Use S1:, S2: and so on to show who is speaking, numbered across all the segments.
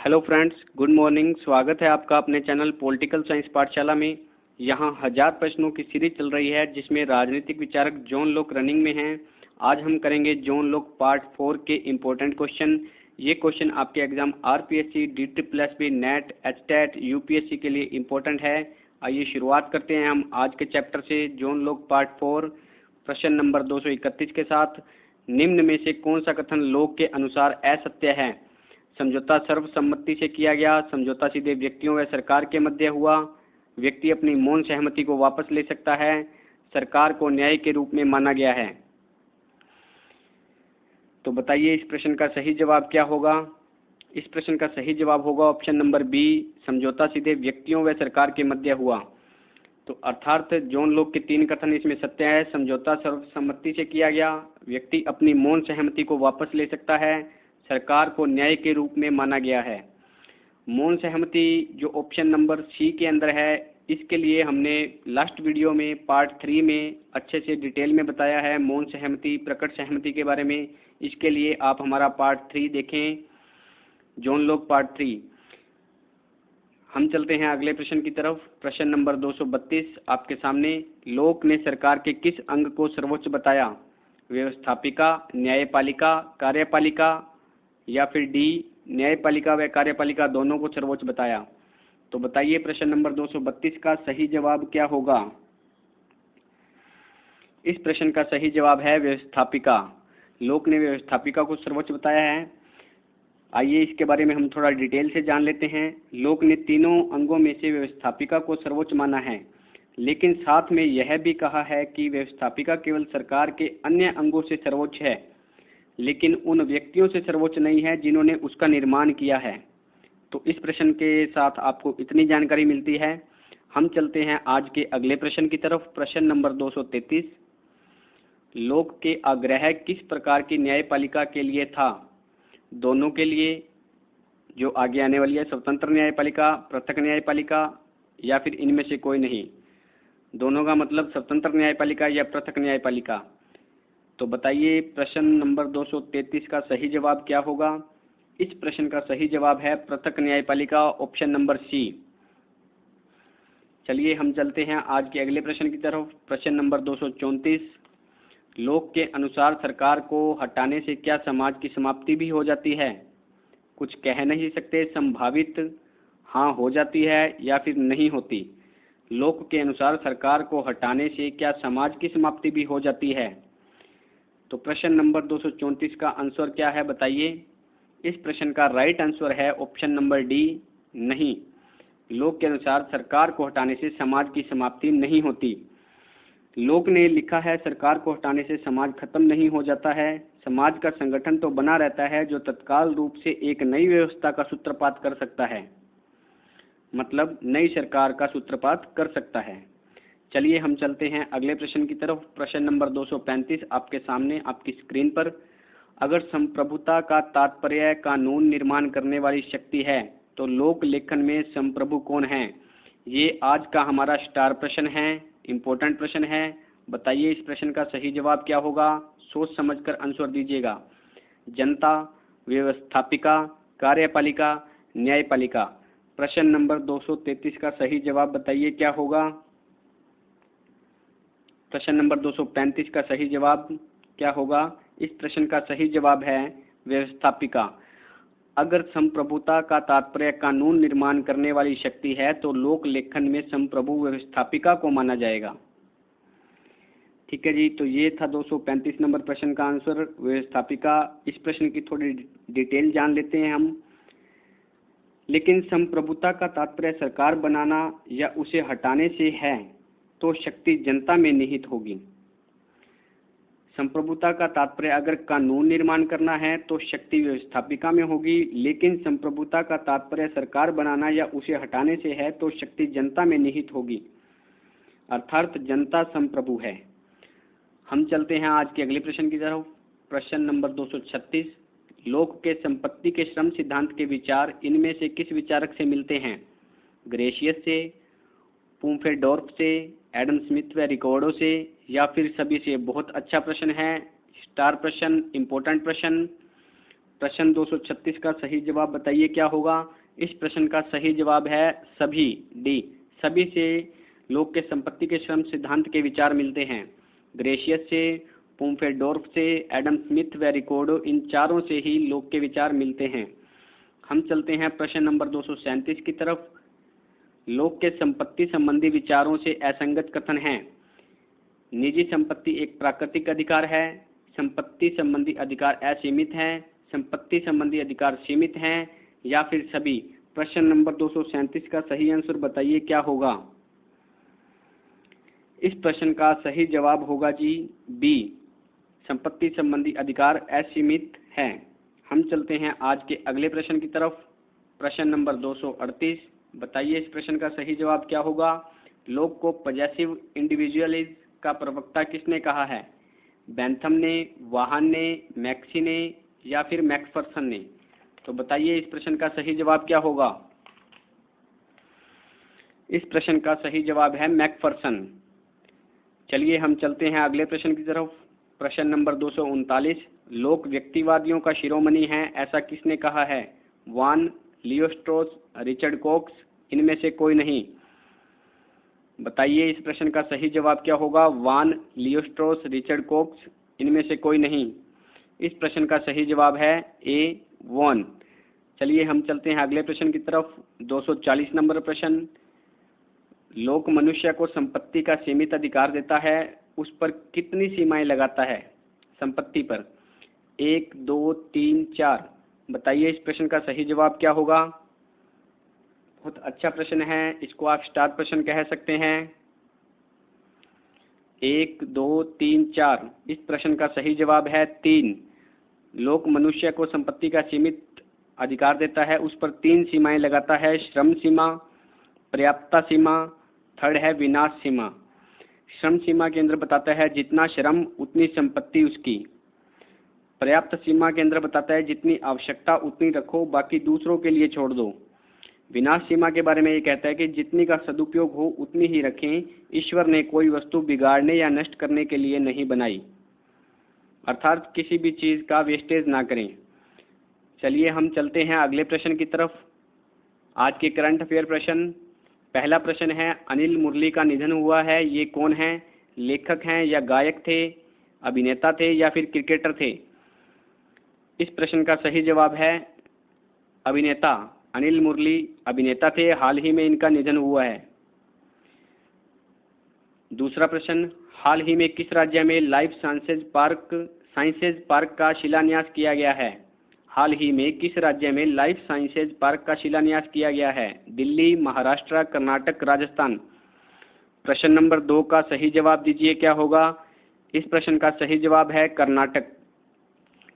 S1: Hello friends, good morning. स्वागत है आपका अपने चैनल पॉलिटिकल साइंस पाठशाला में। यहाँ 1000 प्रश्नों की सीरीज चल रही है जिसमें राजनीतिक विचारक जॉन लॉक रनिंग में हैं। आज हम करेंगे जॉन लॉक पार्ट 4 के इम्पोर्टेंट क्वेश्चन। ये क्वेश्चन आपके exam RPSC, DSSB, net, HTET, UPSC के लिए इम्पोर्टेंट है। आइए शुरुआत करते हैं हम आज के चैप्टर से, जॉन लॉक पार्ट 4, प्रश्न नंबर 231 के साथ। निम्न में से कौन सा कथन लॉक के अनुसार असत्य है? समझौता सर्वसम्मति से किया गया। समझौता सीधे व्यक्तियों व सरकार के मध्य हुआ। व्यक्ति अपनी मौन सहमति को वापस ले सकता है। सरकार को न्याय के रूप में माना गया है। तो बताइए इस प्रश्न का सही जवाब क्या होगा? इस प्रश्न का सही जवाब होगा ऑप्शन नंबर बी, समझौता सीधे व्यक्तियों व सरकार के मध्य हुआ। तो अर्थात जॉन लॉक के 3 कथन इसमें सत्य है। समझौता सर्वसम्मति से किया गया, व्यक्ति अपनी मौन सहमति को वापस ले सकता है, सरकार को न्याय के रूप में माना गया है। मौन सहमति जो ऑप्शन नंबर सी के अंदर है, इसके लिए हमने लास्ट वीडियो में पार्ट 3 में अच्छे से डिटेल में बताया है मौन सहमति, प्रकट सहमति के बारे में। इसके लिए आप हमारा पार्ट 3 देखें, जॉन लॉक पार्ट 3। हम चलते हैं अगले प्रश्न की तरफ। प्रश्न नंबर 232 आपके सामने। लॉक ने सरकार के किस अंग को सर्वोच्च बताया? व्यवस्थापिका, न्यायपालिका, कार्यपालिका, या फिर डी, न्यायपालिका व कार्यपालिका दोनों को सर्वोच्च बताया। तो बताइए प्रश्न नंबर 232 का सही जवाब क्या होगा? इस प्रश्न का सही जवाब है व्यवस्थापिका। लॉक ने व्यवस्थापिका को सर्वोच्च बताया है। आइए इसके बारे में हम थोड़ा डिटेल से जान लेते हैं। लॉक ने तीनों अंगों में से व्यवस्थापिका को सर्वोच्च माना है, लेकिन साथ में यह भी कहा है कि व्यवस्थापिका केवल सरकार के अन्य अंगों से सर्वोच्च है, लेकिन उन व्यक्तियों से सर्वोच्च नहीं है जिन्होंने उसका निर्माण किया है। तो इस प्रश्न के साथ आपको इतनी जानकारी मिलती है। हम चलते हैं आज के अगले प्रश्न की तरफ। प्रश्न नंबर 233। लॉक के आग्रह किस प्रकार की न्यायपालिका के लिए था? दोनों के लिए जो आगे आने वाली है, स्वतंत्र न्यायपालिका, पृथक न्यायपालिका, या फिर इनमें से कोई नहीं। दोनों का मतलब स्वतंत्र न्यायपालिका या पृथक न्यायपालिका। तो बताइए प्रश्न नंबर 233 का सही जवाब क्या होगा? इस प्रश्न का सही जवाब है पृथक न्यायपालिका, ऑप्शन नंबर सी। चलिए हम चलते हैं आज के अगले प्रश्न की तरफ। प्रश्न नंबर 234। लॉक के अनुसार सरकार को हटाने से क्या समाज की समाप्ति भी हो जाती है? कुछ कह नहीं सकते, संभावित, हाँ हो जाती है, या फिर नहीं होती। लॉक के अनुसार सरकार को हटाने से क्या समाज की समाप्ति भी हो जाती है? तो प्रश्न नंबर 234 का आंसर क्या है बताइए? इस प्रश्न का राइट आंसर है ऑप्शन नंबर डी, नहीं। लॉक के अनुसार सरकार को हटाने से समाज की समाप्ति नहीं होती। लॉक ने लिखा है सरकार को हटाने से समाज खत्म नहीं हो जाता है, समाज का संगठन तो बना रहता है जो तत्काल रूप से एक नई व्यवस्था का सूत्रपात कर सकता है, मतलब नई सरकार का सूत्रपात कर सकता है। चलिए हम चलते हैं अगले प्रश्न की तरफ। प्रश्न नंबर 235 आपके सामने आपकी स्क्रीन पर। अगर संप्रभुता का तात्पर्य कानून निर्माण करने वाली शक्ति है, तो लोक लेखन में संप्रभु कौन है? ये आज का हमारा स्टार प्रश्न है, इम्पोर्टेंट प्रश्न है। बताइए इस प्रश्न का सही जवाब क्या होगा? सोच समझकर आंसर दीजिएगा। जनता, व्यवस्थापिका, कार्यपालिका, न्यायपालिका। प्रश्न नंबर 233 का सही जवाब बताइए क्या होगा? प्रश्न नंबर 235 का सही जवाब क्या होगा? इस प्रश्न का सही जवाब है व्यवस्थापिका। अगर संप्रभुता का तात्पर्य कानून निर्माण करने वाली शक्ति है, तो लोक लेखन में संप्रभु व्यवस्थापिका को माना जाएगा। ठीक है जी, तो ये था 235 नंबर प्रश्न का आंसर, व्यवस्थापिका। इस प्रश्न की थोड़ी डिटेल जान लेते हैं हम। लेकिन संप्रभुता का तात्पर्य सरकार बनाना या उसे हटाने से है, तो शक्ति जनता में निहित होगी। संप्रभुता का तात्पर्य अगर कानून निर्माण करना है तो शक्ति व्यवस्थापिका में होगी, लेकिन संप्रभुता का तात्पर्य सरकार बनाना या उसे हटाने से है तो शक्ति जनता में निहित होगी, अर्थात जनता संप्रभु है। हम चलते हैं आज के अगले प्रश्न की तरफ। प्रश्न नंबर 236। लॉक के संपत्ति के श्रम सिद्धांत के विचार इनमें से किस विचारक से मिलते हैं? ग्रेशियस से, पुम्फेडोर्फ से, एडम स्मिथ व रिकॉर्डो से, या फिर सभी से? बहुत अच्छा प्रश्न है, स्टार प्रश्न, इम्पोर्टेंट प्रश्न। प्रश्न 236 का सही जवाब बताइए क्या होगा। इस प्रश्न का सही जवाब है सभी, डी। सभी से लोक के संपत्ति के श्रम सिद्धांत के विचार मिलते हैं। ग्रेशियस से, पुम्फेडोर्फ से, एडम स्मिथ व रिकॉर्डो, इन चारों से ही लोक के विचार मिलते हैं। हम चलते हैं प्रश्न नंबर 237 की तरफ। लोक के संपत्ति संबंधी विचारों से असंगत कथन हैं। निजी संपत्ति एक प्राकृतिक अधिकार है, संपत्ति संबंधी अधिकार असीमित है, संपत्ति संबंधी अधिकार सीमित हैं, या फिर सभी। प्रश्न नंबर 237 का सही आंसर बताइए क्या होगा। इस प्रश्न का सही जवाब होगा जी बी, संपत्ति संबंधी अधिकार असीमित है। हम चलते हैं आज के अगले प्रश्न की तरफ। प्रश्न नंबर 238, बताइए इस प्रश्न का सही जवाब क्या होगा। लोक को पॉजेसिव इंडिविजुअलिज्म का प्रवक्ता किसने कहा है। बेंथम ने, वाहन ने, मैक्सी ने, या फिर मैकफरसन ने। तो बताइए इस प्रश्न का सही जवाब क्या होगा। इस प्रश्न का सही जवाब है मैकफरसन। चलिए हम चलते हैं अगले प्रश्न की तरफ। प्रश्न नंबर 239, लोक व्यक्तिवादियों का शिरोमणि है ऐसा किसने कहा है। वान, लियो स्ट्रॉस, रिचर्ड कॉक्स, इनमें से कोई नहीं। बताइए इस प्रश्न का सही जवाब क्या होगा। वान, लियो स्ट्रॉस, रिचर्ड कॉक्स, इनमें से कोई नहीं। इस प्रश्न का सही जवाब है ए, वॉन। चलिए हम चलते हैं अगले प्रश्न की तरफ। 240 नंबर प्रश्न, लोक मनुष्य को संपत्ति का सीमित अधिकार देता है, उस पर कितनी सीमाएं लगाता है। संपत्ति पर 1, 2, 3, 4। बताइए इस प्रश्न का सही जवाब क्या होगा। बहुत अच्छा प्रश्न है, इसको आप स्टार प्रश्न कह सकते हैं। 1, 2, 3, 4। इस प्रश्न का सही जवाब है 3। लोक मनुष्य को संपत्ति का सीमित अधिकार देता है, उस पर 3 सीमाएं लगाता है। श्रम सीमा, पर्याप्तता सीमा, थर्ड है विनाश सीमा। श्रम सीमा के अंदर बताता है जितना श्रम उतनी संपत्ति उसकी। पर्याप्त सीमा के अंदर बताता है जितनी आवश्यकता उतनी रखो, बाकी दूसरों के लिए छोड़ दो। विनाश सीमा के बारे में ये कहता है कि जितनी का सदुपयोग हो उतनी ही रखें। ईश्वर ने कोई वस्तु बिगाड़ने या नष्ट करने के लिए नहीं बनाई, अर्थात किसी भी चीज़ का वेस्टेज ना करें। चलिए हम चलते हैं अगले प्रश्न की तरफ। आज के करंट अफेयर प्रश्न। पहला प्रश्न है, अनिल मुरली का निधन हुआ है, ये कौन है। लेखक हैं या गायक थे, अभिनेता थे या फिर क्रिकेटर थे। इस प्रश्न का सही जवाब है अभिनेता। अनिल मुरली अभिनेता थे, हाल ही में इनका निधन हुआ है। दूसरा प्रश्न, हाल ही में किस राज्य में लाइफ साइंसेज पार्क का शिलान्यास किया गया है। हाल ही में किस राज्य में लाइफ साइंसेज पार्क का शिलान्यास किया गया है। दिल्ली, महाराष्ट्र, कर्नाटक, राजस्थान। प्रश्न नंबर 2 का सही जवाब दीजिए क्या होगा। इस प्रश्न का सही जवाब है कर्नाटक।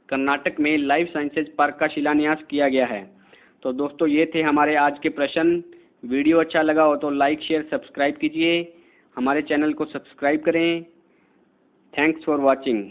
S1: कर्नाटक में लाइफ साइंसेज पार्क का शिलान्यास किया गया है। तो दोस्तों ये थे हमारे आज के प्रश्न। वीडियो अच्छा लगा हो तो लाइक, शेयर, सब्सक्राइब कीजिए। हमारे चैनल को सब्सक्राइब करें। Thanks for watching.